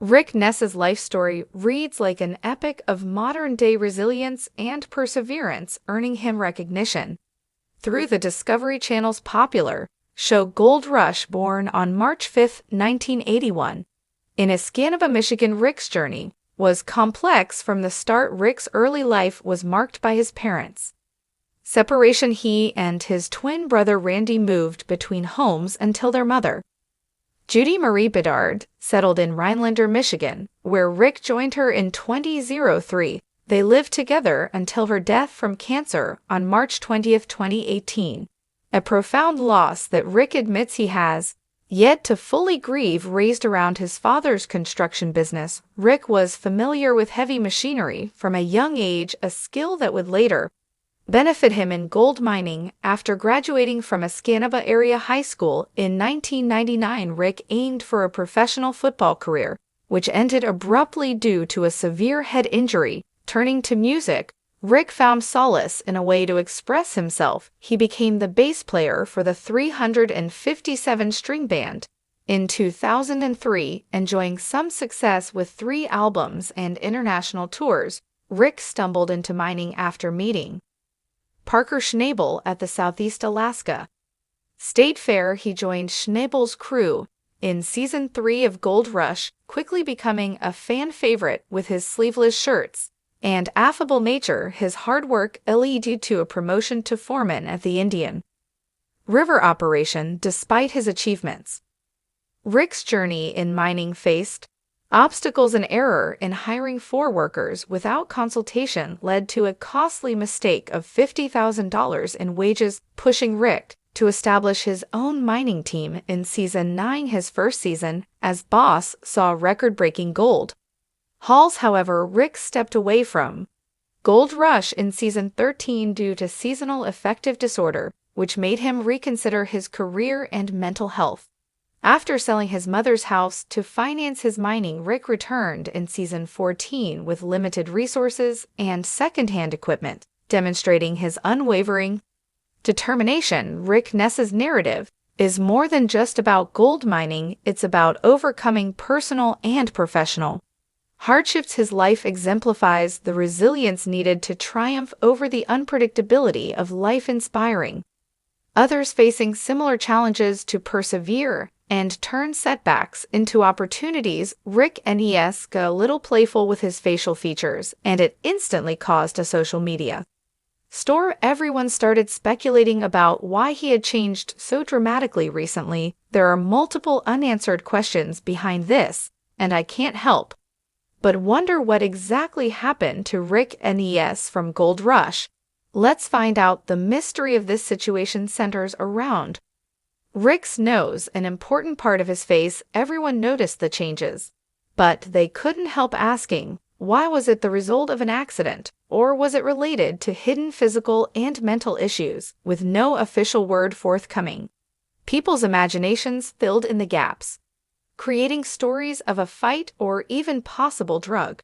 Rick Ness's life story reads like an epic of modern-day resilience and perseverance, earning him recognition through the Discovery Channel's popular show Gold Rush, born on March 5, 1981. In Escanaba, Michigan, Rick's journey was complex from the start. Rick's early life was marked by his parents' separation. He and his twin brother Randy moved between homes until their mother, Judy Marie Bedard, settled in Rhinelander, Michigan, where Rick joined her in 2003. They lived together until her death from cancer on March 20, 2018. A profound loss that Rick admits he has yet to fully grieve. Raised around his father's construction business, Rick was familiar with heavy machinery from a young age, a skill that would later benefit him in gold mining. After graduating from Escanaba Area High School in 1999, Rick aimed for a professional football career, which ended abruptly due to a severe head injury. Turning to music, Rick found solace in a way to express himself. He became the bass player for the 357-string band in 2003, enjoying some success with 3 albums and international tours. Rick stumbled into mining after meeting Parker Schnabel at the Southeast Alaska State Fair. He joined Schnabel's crew in Season 3 of Gold Rush, quickly becoming a fan favorite with his sleeveless shirts and affable nature. His hard work led to a promotion to foreman at the Indian River operation. Despite his achievements, Rick's journey in mining faced obstacles. An error in hiring 4 workers without consultation led to a costly mistake of $50,000 in wages, pushing Rick to establish his own mining team in Season 9. His first season as boss saw record-breaking gold hauls. However, Rick stepped away from Gold Rush in Season 13 due to seasonal affective disorder, which made him reconsider his career and mental health. After selling his mother's house to finance his mining, Rick returned in Season 14 with limited resources and second-hand equipment, demonstrating his unwavering determination. Rick Ness's narrative is more than just about gold mining. It's about overcoming personal and professional hardships. His life exemplifies the resilience needed to triumph over the unpredictability of life, inspiring others facing similar challenges to persevere and turn setbacks into opportunities. Rick Ness got a little playful with his facial features, and it instantly caused a social media stir. Everyone started speculating about why he had changed so dramatically recently. There are multiple unanswered questions behind this, and I can't help but wonder what exactly happened to Rick Ness from Gold Rush. Let's find out. The mystery of this situation centers around Rick's nose, an important part of his face. Everyone noticed the changes, but they couldn't help asking, why? Was it the result of an accident, or was it related to hidden physical and mental issues? With no official word forthcoming, people's imaginations filled in the gaps, creating stories of a fight or even possible drug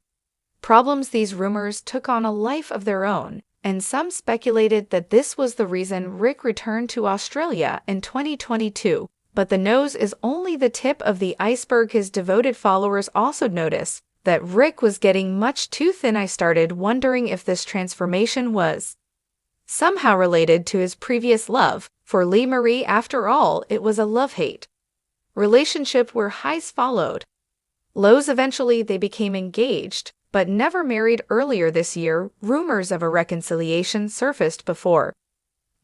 problems. These rumors took on a life of their own, and some speculated that this was the reason Rick returned to Australia in 2022. But the nose is only the tip of the iceberg. His devoted followers also noticed that Rick was getting much too thin. I started wondering if this transformation was somehow related to his previous love for Lee Marie. After all, it was a love-hate relationship where highs followed lows. Eventually, they became engaged, but never married. Earlier this year, rumors of a reconciliation surfaced before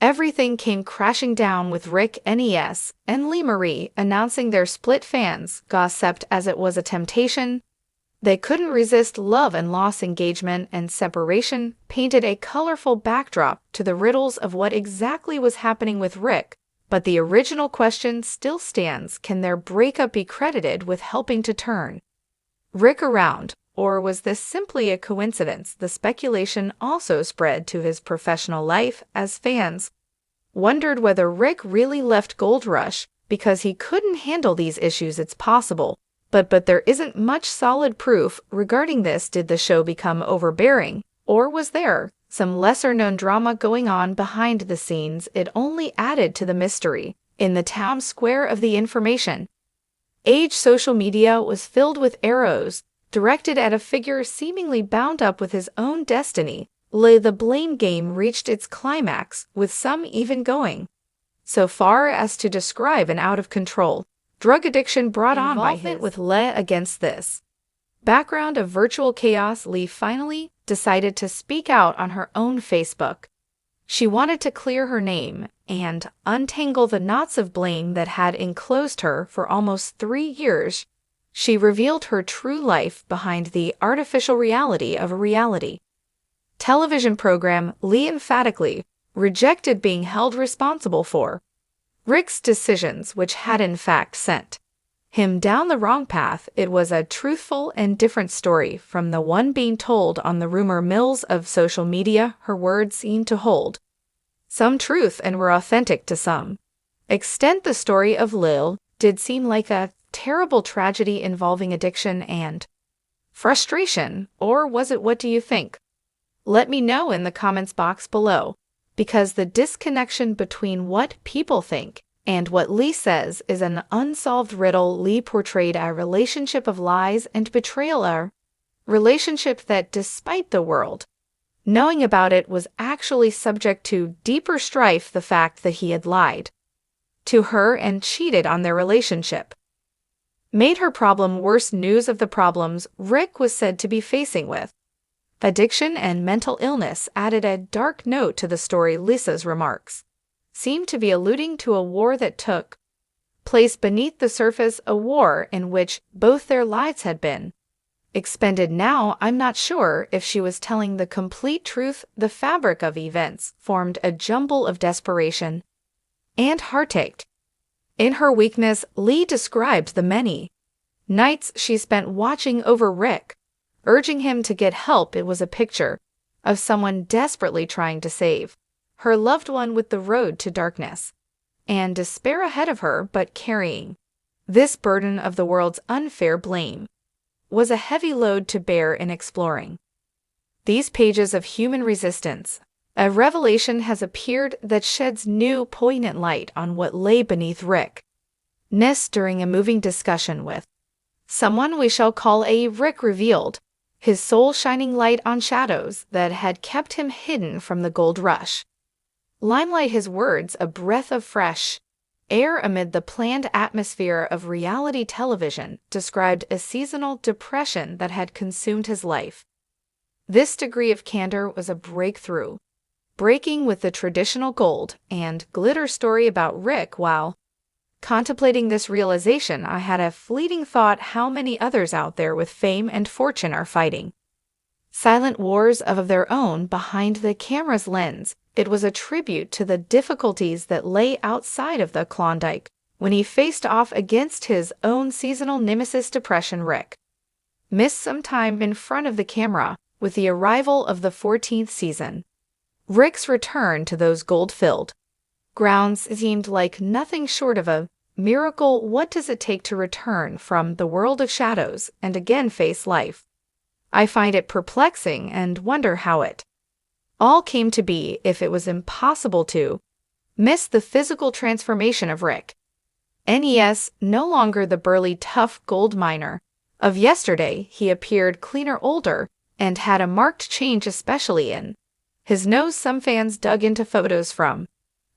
everything came crashing down, with Rick Ness and Lee Marie announcing their split. Fans gossiped as it was a temptation they couldn't resist. Love and loss, engagement and separation painted a colorful backdrop to the riddles of what exactly was happening with Rick. But the original question still stands: can their breakup be credited with helping to turn Rick around, or was this simply a coincidence? The speculation also spread to his professional life, as fans wondered whether Rick really left Gold Rush because he couldn't handle these issues. It's possible, but there isn't much solid proof regarding this. Did the show become overbearing, or was there some lesser-known drama going on behind the scenes? It only added to the mystery. In the town square of the information Age social media was filled with arrows, directed at a figure seemingly bound up with his own destiny. The blame game reached its climax, with some even going so far as to describe an out-of-control drug addiction brought on by his with Le against this background of virtual chaos. Lee finally decided to speak out on her own Facebook. She wanted to clear her name and untangle the knots of blame that had enclosed her for almost 3 years. She revealed her true life behind the artificial reality of a reality television program. Lee emphatically rejected being held responsible for Rick's decisions, which had in fact sent him down the wrong path. It was a truthful and different story from the one being told on the rumor mills of social media. Her words seemed to hold some truth and were authentic to some extent. The story of Lil did seem like a terrible tragedy involving addiction and frustration, or was it? What do you think? Let me know in the comments box below, because the disconnection between what people think and what Lee says is an unsolved riddle. Lee portrayed a relationship of lies and betrayal, a relationship that, despite the world knowing about it, was actually subject to deeper strife. The fact that he had lied to her and cheated on their relationship made her problem worse. News of the problems Rick was said to be facing with addiction and mental illness added a dark note to the story. Lisa's remarks seemed to be alluding to a war that took place beneath the surface, a war in which both their lives had been expended. Now, I'm not sure if she was telling the complete truth. The fabric of events formed a jumble of desperation and heartache. In her weakness, Lee described the many nights she spent watching over Rick, urging him to get help. It was a picture of someone desperately trying to save her loved one, with the road to darkness and despair ahead of her, but carrying this burden of the world's unfair blame was a heavy load to bear. In exploring these pages of human resistance, a revelation has appeared that sheds new, poignant light on what lay beneath Rick Ness. During a moving discussion with someone we shall call A, Rick revealed his soul shining light on shadows that had kept him hidden from the gold rush limelight. His words, a breath of fresh air amid the planned atmosphere of reality television, described a seasonal depression that had consumed his life. This degree of candor was a breakthrough, breaking with the traditional gold and glitter story about Rick. While contemplating this realization, I had a fleeting thought: how many others out there with fame and fortune are fighting silent wars of their own behind the camera's lens. It was a tribute to the difficulties that lay outside of the Klondike when he faced off against his own seasonal nemesis, depression. Rick missed some time in front of the camera. With the arrival of the 14th season, Rick's return to those gold-filled grounds seemed like nothing short of a miracle. What does it take to return from the world of shadows and again face life? I find it perplexing and wonder how it all came to be. If it was impossible to miss the physical transformation of Rick Ness, no longer the burly, tough gold miner of yesterday, he appeared cleaner, older, and had a marked change, especially in his nose. Some fans dug into photos from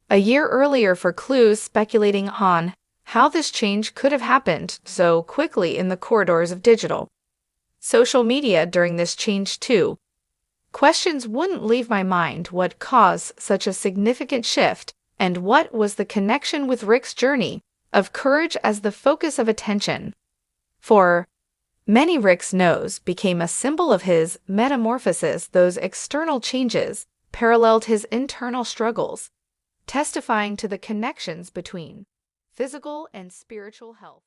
a year earlier for clues, speculating on how this change could have happened so quickly in the corridors of digital social media. During this change, too, questions wouldn't leave my mind: what caused such a significant shift, and what was the connection with Rick's journey of courage as the focus of attention? For many, Rick's nose became a symbol of his metamorphosis. Those external changes paralleled his internal struggles, testifying to the connections between physical and spiritual health.